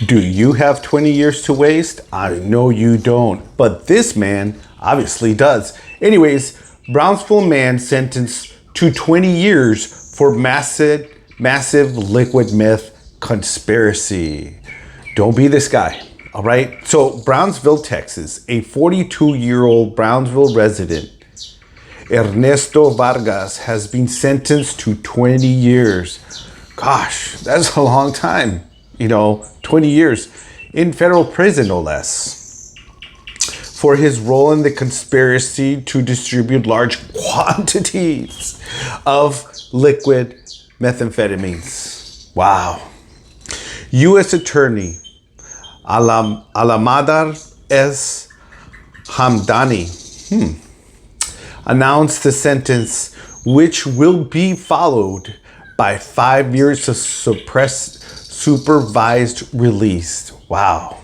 Do you have 20 years to waste? I know you don't, but this man obviously does. Anyways, Brownsville man sentenced to 20 years for massive liquid meth conspiracy. Don't be this guy, all right? So Brownsville, Texas, a 42-year-old Brownsville resident, Ernesto Vargas, has been sentenced to 20 years. Gosh, that's a long time. 20 years in federal prison, no less, for his role in the conspiracy to distribute large quantities of liquid methamphetamines. Wow. U.S. Attorney Alamadar S. Hamdani announced the sentence, which will be followed by 5 years of supervised release. Wow.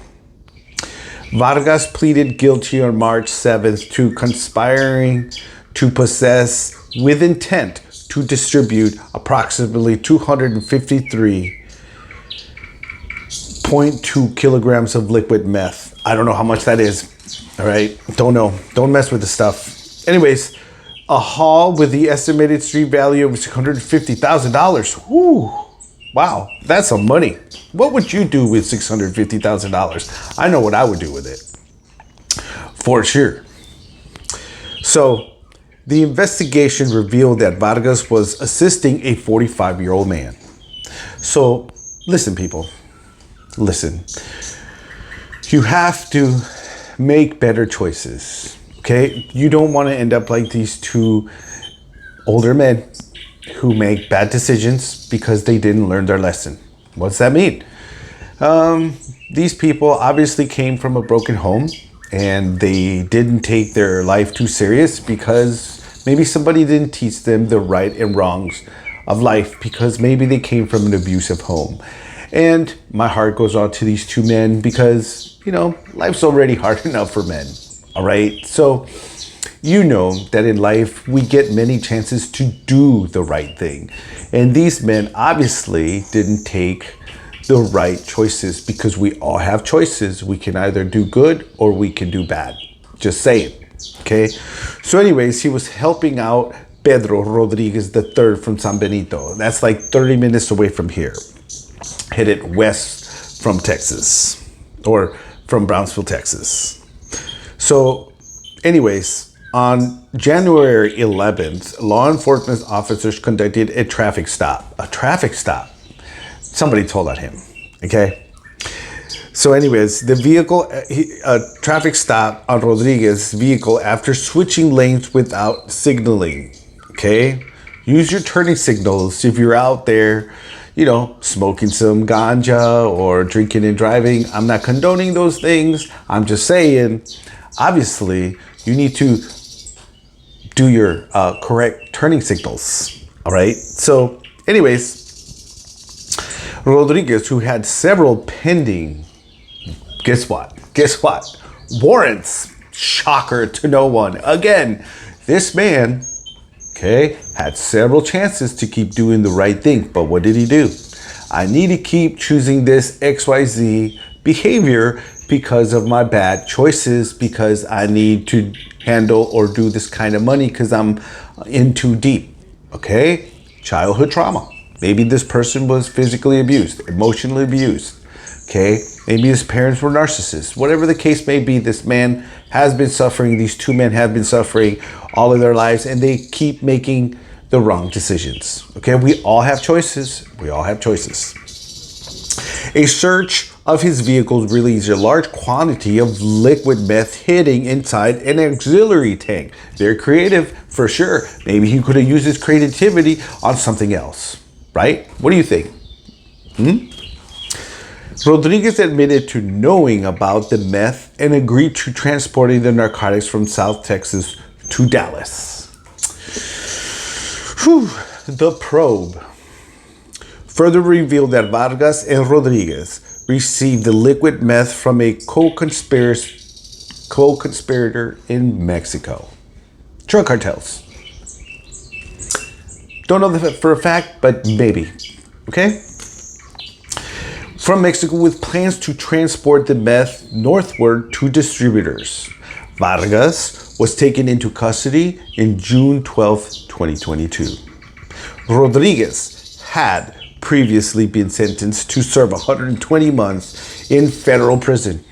Vargas pleaded guilty on March 7th to conspiring to possess with intent to distribute approximately 253.2 kilograms of liquid meth. I don't know how much that is. All right. Don't know. Don't mess with the stuff. Anyways, a haul with the estimated street value of $650,000. Whoo. Wow, that's some money. What would you do with $650,000? I know what I would do with it, for sure. So, the investigation revealed that Vargas was assisting a 45-year-old man. So, listen, people, listen. You have to make better choices, okay? You don't want to end up like these two older men who make bad decisions because they didn't learn their lesson. What's that mean? These people obviously came from a broken home and they didn't take their life too serious because maybe somebody didn't teach them the right and wrongs of life because maybe they came from an abusive home. And my heart goes out to these two men because, life's already hard enough for men. All right. So, that in life we get many chances to do the right thing. And these men obviously didn't take the right choices because we all have choices. We can either do good or we can do bad. Just saying. Okay. So anyways, he was helping out Pedro Rodriguez III from San Benito. That's like 30 minutes away from here. Headed west from Texas or from Brownsville, Texas. So anyways, on January 11th, law enforcement officers conducted a traffic stop. A traffic stop. Somebody told on him, okay? So anyways, the vehicle, a traffic stop on Rodriguez's vehicle after switching lanes without signaling, okay? Use your turning signals if you're out there, smoking some ganja or drinking and driving. I'm not condoning those things. I'm just saying, obviously, you need to do your correct turning signals. All right. So anyways, Rodriguez, who had several pending, guess what? Warrants. Shocker to no one. Again, this man, had several chances to keep doing the right thing. But what did he do? I need to keep choosing this XYZ behavior because of my bad choices, because I need to handle or do this kind of money because I'm in too deep. Okay? Childhood trauma. Maybe this person was physically abused, emotionally abused. Okay? Maybe his parents were narcissists. Whatever the case may be, this man has been suffering. These two men have been suffering all of their lives and they keep making the wrong decisions. Okay? We all have choices. A search of his vehicles released a large quantity of liquid meth hidden inside an auxiliary tank. They're creative for sure. Maybe he could have used his creativity on something else, right? What do you think? Rodriguez admitted to knowing about the meth and agreed to transporting the narcotics from South Texas to Dallas. The probe further revealed that Vargas and Rodriguez received the liquid meth from a co-conspirator in Mexico. Drug cartels. Don't know that for a fact, but maybe. Okay? from Mexico with plans to transport the meth northward to distributors. Vargas was taken into custody in June 12, 2022. Rodriguez had previously been sentenced to serve 120 months in federal prison.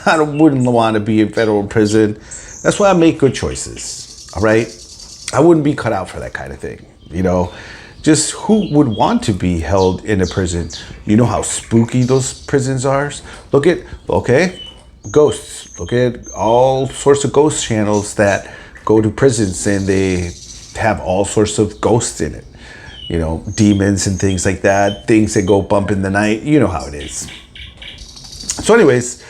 I wouldn't want to be in federal prison. That's why I make good choices, all right? I wouldn't be cut out for that kind of thing, you know? Just who would want to be held in a prison? You know how spooky those prisons are? Look at, ghosts. Look at all sorts of ghost channels that go to prisons and they have all sorts of ghosts in it. You know, demons and things like that, things that go bump in the night. You know how it is. So anyways,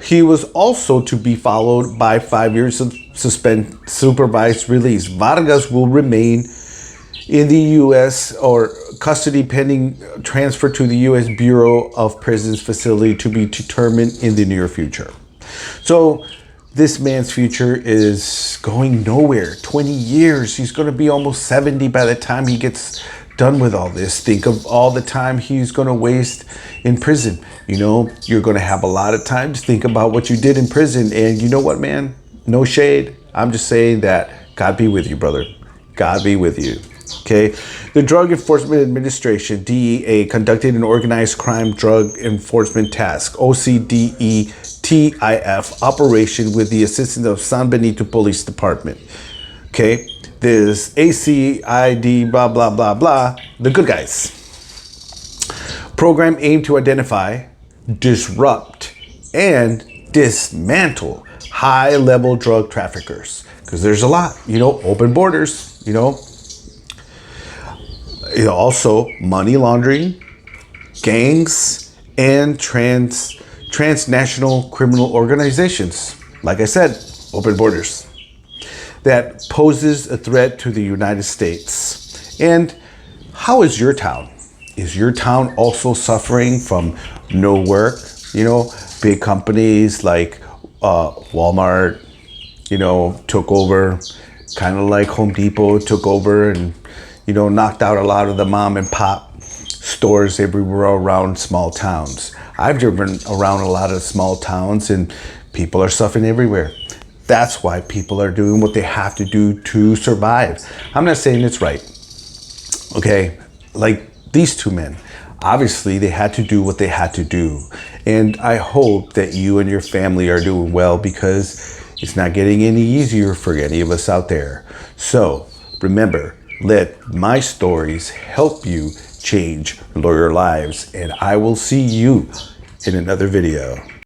he was also to be followed by 5 years of supervised release. Vargas will remain in the U.S. or custody pending transfer to the U.S. Bureau of Prisons facility to be determined in the near future. So this man's future is going nowhere. 20 years. He's going to be almost 70 by the time he gets done with all this. Think of all the time he's going to waste in prison. You know, you're going to have a lot of time to think about what you did in prison. And you know what, man? No shade. I'm just saying that God be with you, brother. God be with you. Okay. The Drug Enforcement Administration, DEA, conducted an organized crime drug enforcement task, OCDETIF, operation with the assistance of San Benito Police Department. Okay. This ACID, blah, blah, blah, blah, the good guys. Program aimed to identify, disrupt, and dismantle high-level drug traffickers. Because there's a lot, you know, open borders, you know. Also money laundering, gangs, and transnational criminal organizations. Like I said, open borders. That poses a threat to the United States. And how is your town? Is your town also suffering from no work? You know, big companies like Walmart, you know, took over, kind of like Home Depot took over and, you know, knocked out a lot of the mom and pop stores everywhere around small towns. I've driven around a lot of small towns and people are suffering everywhere. That's why people are doing what they have to do to survive. I'm not saying it's right. Okay, like these two men, obviously they had to do what they had to do. And I hope that you and your family are doing well because it's not getting any easier for any of us out there. So remember, let my stories help you change your lives. And I will see you in another video.